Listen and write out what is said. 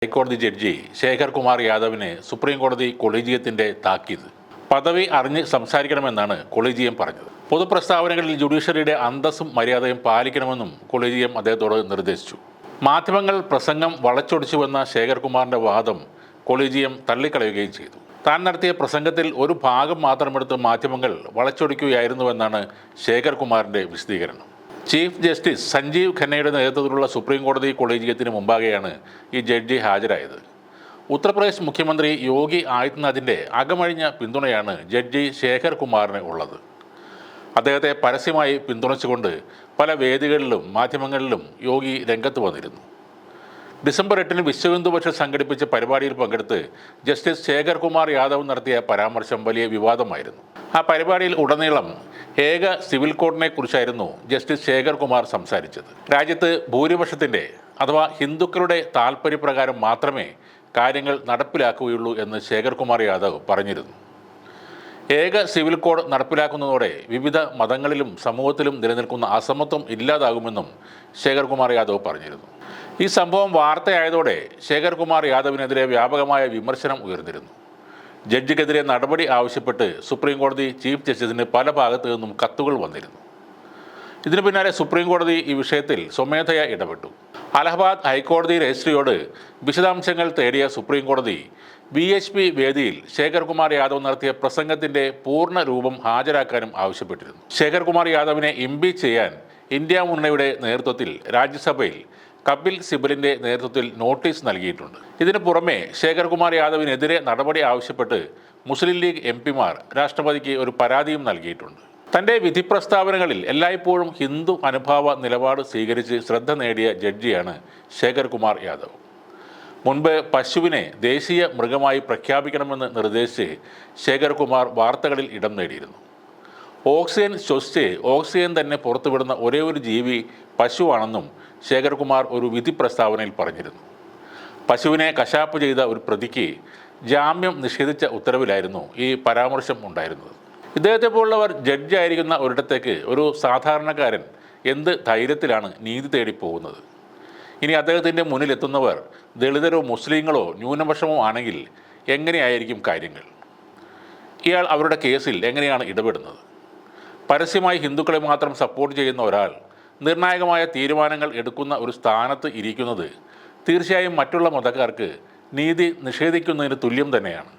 ഹൈക്കോടതി judge Shekhar Kumar യാദവിന് supreme കോടതി കൊളീജിയത്തിന്റെ താക്കീത്. പദവി അറിഞ്ഞ് സംസാരിക്കണമെന്നാണ് കൊളീജിയം പറഞ്ഞത്. പൊതുപ്രസ്താവനകളിൽ ജുഡീഷ്യറിയുടെ അന്തസ്സും മര്യാദയും പാലിക്കണമെന്നും കൊളീജിയം അദ്ദേഹത്തോട് നിർദ്ദേശിച്ചു. മാധ്യമങ്ങൾ പ്രസംഗം വളച്ചൊടിച്ചുവെന്ന ശേഖർ കുമാറിന്റെ വാദം കൊളീജിയം തള്ളിക്കളയുകയും ചെയ്തു. താൻ നടത്തിയ പ്രസംഗത്തിൽ ഒരു ഭാഗം മാത്രമെടുത്ത് മാധ്യമങ്ങൾ വളച്ചൊടിക്കുകയായിരുന്നുവെന്നാണ് ശേഖർ കുമാറിന്റെ വിശദീകരണം. ചീഫ് ജസ്റ്റിസ് സഞ്ജീവ് ഖന്നയുടെ നേതൃത്വത്തിലുള്ള സുപ്രീം കോടതി കൊളീജിയത്തിന് മുമ്പാകെയാണ് ഈ ജഡ്ജി ഹാജരായത്. ഉത്തർപ്രദേശ് മുഖ്യമന്ത്രി യോഗി ആദിത്യനാഥിൻ്റെ അകമഴിഞ്ഞ പിന്തുണയാണ് ജഡ്ജി ശേഖർ കുമാറിന് ഉള്ളത്. അദ്ദേഹത്തെ പരസ്യമായി പിന്തുണച്ചുകൊണ്ട് പല വേദികളിലും മാധ്യമങ്ങളിലും യോഗി രംഗത്ത് വന്നിരുന്നു. ഡിസംബർ 8 വിശ്വഹിന്ദു സംഘടിപ്പിച്ച പരിപാടിയിൽ പങ്കെടുത്ത് ജസ്റ്റിസ് ശേഖർ കുമാർ യാദവ് നടത്തിയ പരാമർശം വലിയ വിവാദമായിരുന്നു. ആ പരിപാടിയിൽ ഉടനീളം ഏക സിവിൽ കോഡിനെ കുറിച്ചായിരുന്നു ജസ്റ്റിസ് ശേഖർ കുമാർ സംസാരിച്ചത്. രാജ്യത്ത് ഭൂരിപക്ഷത്തിൻ്റെ അഥവാ ഹിന്ദുക്കളുടെ താൽപ്പര്യപ്രകാരം മാത്രമേ കാര്യങ്ങൾ നടപ്പിലാക്കുകയുള്ളൂ എന്ന് ശേഖർ കുമാർ യാദവ് പറഞ്ഞിരുന്നു. ഏക സിവിൽ കോഡ് നടപ്പിലാക്കുന്നതോടെ വിവിധ മതങ്ങളിലും സമൂഹത്തിലും നിലനിൽക്കുന്ന അസമത്വം ഇല്ലാതാകുമെന്നും ശേഖർ കുമാർ യാദവ് പറഞ്ഞിരുന്നു. ഈ സംഭവം വാർത്തയായതോടെ ശേഖർ കുമാർ യാദവിനെതിരെ വ്യാപകമായ വിമർശനം ഉയർന്നിരുന്നു. ജഡ്ജിക്കെതിരെ നടപടി ആവശ്യപ്പെട്ട് സുപ്രീം കോടതി ചീഫ് ജസ്റ്റിസിന് പല ഭാഗത്തു നിന്നും കത്തുകൾ വന്നിരുന്നു. ഇതിനു പിന്നാലെ സുപ്രീം കോടതി ഈ വിഷയത്തിൽ സ്വമേധയാ ഇടപെട്ടു. അലഹബാദ് ഹൈക്കോടതി രജിസ്ട്രിയോട് വിശദാംശങ്ങൾ തേടിയ സുപ്രീം കോടതി VHP വേദിയിൽ ശേഖർ കുമാർ യാദവ് നടത്തിയ പ്രസംഗത്തിൻ്റെ പൂർണ്ണ രൂപം ഹാജരാക്കാനും ആവശ്യപ്പെട്ടിരുന്നു. ശേഖർ കുമാർ യാദവിനെ ഇംപീച്ച് ചെയ്യാൻ ഇന്ത്യ മുന്നണിയുടെ നേതൃത്വത്തിൽ രാജ്യസഭയിൽ കപിൽ സിബലിൻ്റെ നേതൃത്വത്തിൽ നോട്ടീസ് നൽകിയിട്ടുണ്ട്. ഇതിനു പുറമെ ശേഖർ കുമാർ യാദവിനെതിരെ നടപടി ആവശ്യപ്പെട്ട് മുസ്ലിം ലീഗ് MP-മാർ രാഷ്ട്രപതിക്ക് ഒരു പരാതിയും നൽകിയിട്ടുണ്ട്. തൻ്റെ വിധി പ്രസ്താവനകളിൽ എല്ലായ്പ്പോഴും ഹിന്ദു അനുഭാവ നിലപാട് സ്വീകരിച്ച് ശ്രദ്ധ നേടിയ ജഡ്ജിയാണ് ശേഖർ കുമാർ യാദവ്. മുൻപ് പശുവിനെ ദേശീയ മൃഗമായി പ്രഖ്യാപിക്കണമെന്ന് നിർദ്ദേശിച്ച് ശേഖർ കുമാർ വാർത്തകളിൽ ഇടം നേടിയിരുന്നു. ഓക്സിജൻ ശ്വസിച്ച് ഓക്സിജൻ തന്നെ പുറത്തുവിടുന്ന ഒരേ ഒരു ജീവി പശുവാണെന്നും ശേഖർ കുമാർ ഒരു വിധി പ്രസ്താവനയിൽ പറഞ്ഞിരുന്നു. പശുവിനെ കശാപ്പ് ചെയ്ത ഒരു പ്രതിക്ക് ജാമ്യം നിഷേധിച്ച ഉത്തരവിലായിരുന്നു ഈ പരാമർശം ഉണ്ടായിരുന്നത്. ഇദ്ദേഹത്തെ പോലുള്ളവർ ജഡ്ജായിരിക്കുന്ന ഒരിടത്തേക്ക് ഒരു സാധാരണക്കാരൻ എന്ത് ധൈര്യത്തിലാണ് നീതി തേടി പോകുന്നത്? ഇനി അദ്ദേഹത്തിൻ്റെ മുന്നിലെത്തുന്നവർ ദളിതരോ മുസ്ലിങ്ങളോ ന്യൂനപക്ഷമോ ആണെങ്കിൽ എങ്ങനെയായിരിക്കും കാര്യങ്ങൾ? ഇയാൾ അവരുടെ കേസിൽ എങ്ങനെയാണ് ഇടപെടുന്നത്? പരസ്യമായി ഹിന്ദുക്കളെ മാത്രം സപ്പോർട്ട് ചെയ്യുന്ന ഒരാൾ നിർണായകമായ തീരുമാനങ്ങൾ എടുക്കുന്ന ഒരു സ്ഥാനത്ത് ഇരിക്കുന്നത് തീർച്ചയായും മറ്റുള്ള മതക്കാർക്ക് നീതി നിഷേധിക്കുന്നതിന് തുല്യം തന്നെയാണ്.